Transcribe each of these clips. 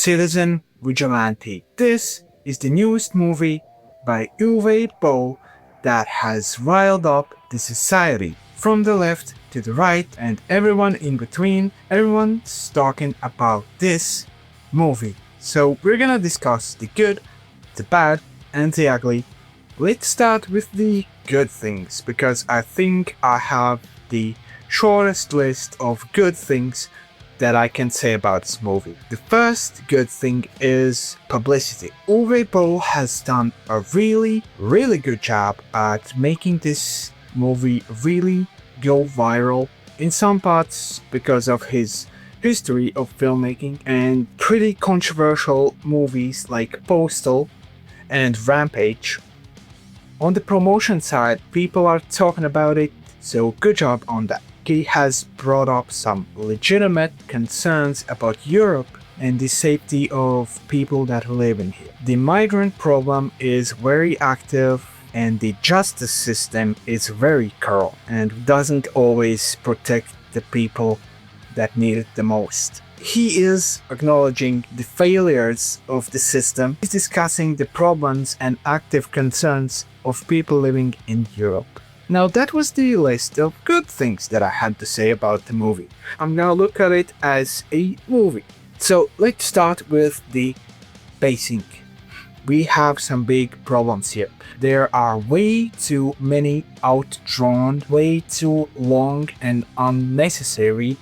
Citizen Vigilante. This is the newest movie by Uwe Boll that has riled up the society from the left to the right and everyone in between. Everyone's talking about this movie. So we're gonna discuss the good, the bad, and the ugly. Let's start with the good things because I think I have the shortest list of good things that I can say about this movie. The first good thing is publicity. Uwe Boll has done a really good job at making this movie really go viral, in some parts because of his history of filmmaking and pretty controversial movies like Postal and Rampage. On the promotion side, people are talking about it, so good job on that. He has brought up some legitimate concerns about Europe and the safety of people that live in here. The migrant problem is very active and the justice system is very corrupt and doesn't always protect the people that need it the most. He is acknowledging the failures of the system. He's discussing the problems and active concerns of people living in Europe. Now that was the list of good things that I had to say about the movie. I'm gonna look at it as a movie. So let's start with the pacing. We have some big problems here. There are way too many outdrawn, way too long and unnecessary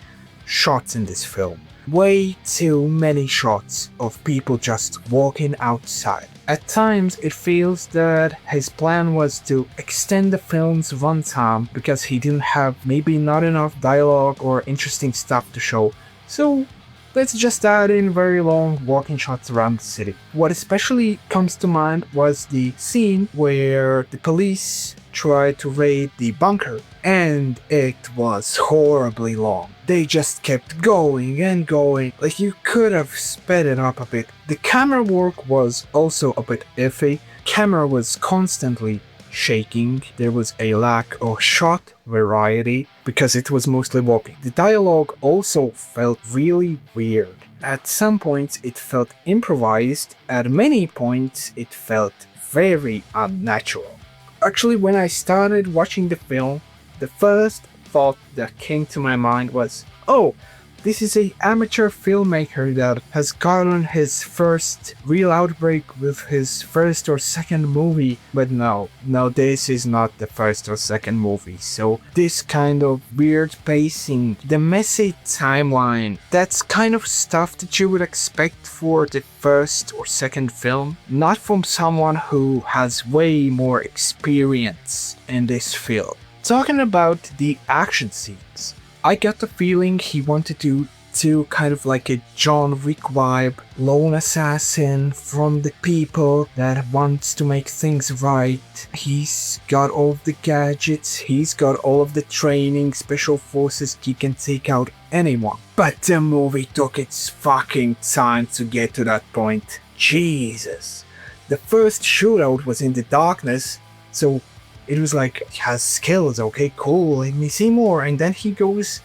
shots in this film. Way too many shots of people just walking outside. At times it feels that his plan was to extend the film's runtime because he didn't have maybe not enough dialogue or interesting stuff to show. So let's just add in very long walking shots around the city. What especially comes to mind was the scene where the police tried to raid the bunker, and it was horribly long. They just kept going and going, like you could have sped it up a bit. The camera work was also a bit iffy. Camera was constantly shaking. There was a lack of shot variety because it was mostly walking. The dialogue also felt really weird. At some points it felt improvised. At many points it felt very unnatural. Actually, when I started watching the film, the first thought that came to my mind was, oh, this is an amateur filmmaker that has gotten his first real outbreak with his first or second movie. But no, this is not the first or second movie. So this kind of weird pacing, the messy timeline, that's kind of stuff that you would expect for the first or second film, not from someone who has way more experience in this field. Talking about the action scenes, I got the feeling he wanted to do kind of like a John Wick vibe, lone assassin from the people that wants to make things right. He's got all of the gadgets, he's got all of the training, special forces, he can take out anyone. But the movie took its fucking time to get to that point. Jesus. The first shootout was in the darkness, so it was like, he has skills, okay, cool, let me see more. And then he goes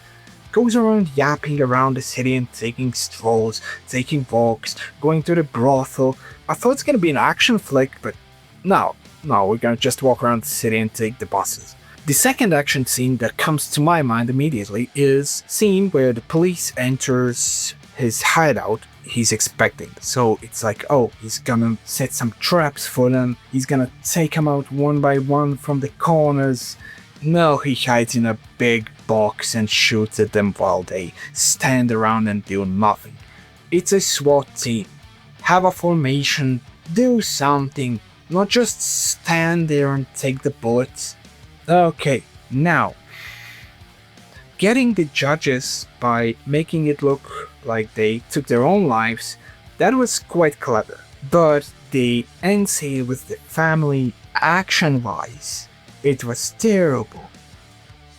around yapping around the city and taking strolls, taking walks, going to the brothel. I thought it's gonna be an action flick, but no, we're gonna just walk around the city and take the buses. The second action scene that comes to my mind immediately is scene where the police enters his hideout he's expecting. So it's like, oh, he's gonna set some traps for them, he's gonna take them out one by one from the corners. No, he hides in a big box and shoots at them while they stand around and do nothing. It's a SWAT team. Have a formation, do something, not just stand there and take the bullets. Okay, now, getting the judges by making it look like they took their own lives, that was quite clever. But the end scene with the family, action-wise, it was terrible.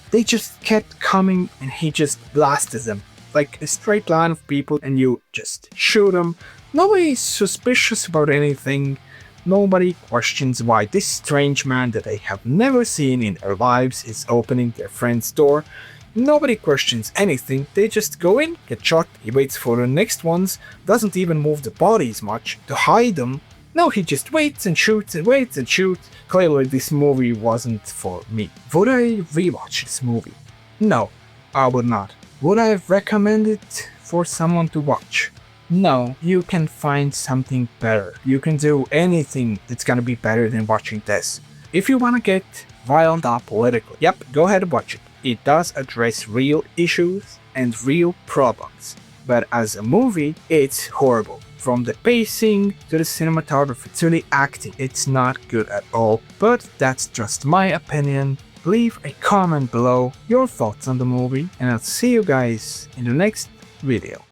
They just kept coming and he just blasted them. Like a straight line of people and you just shoot them. Nobody's suspicious about anything. Nobody questions why this strange man that they have never seen in their lives is opening their friend's door. Nobody questions anything, they just go in, get shot, he waits for the next ones, doesn't even move the bodies much to hide them. No, he just waits and shoots and waits and shoots. Clearly this movie wasn't for me. Would I rewatch this movie? No, I would not. Would I recommend it for someone to watch? No, you can find something better. You can do anything that's gonna be better than watching this. If you wanna get violent up politically, yep, go ahead and watch it. It does address real issues and real problems. But as a movie, it's horrible. From the pacing, to the cinematography, to the acting, it's not good at all. But that's just my opinion. Leave a comment below your thoughts on the movie, and I'll see you guys in the next video.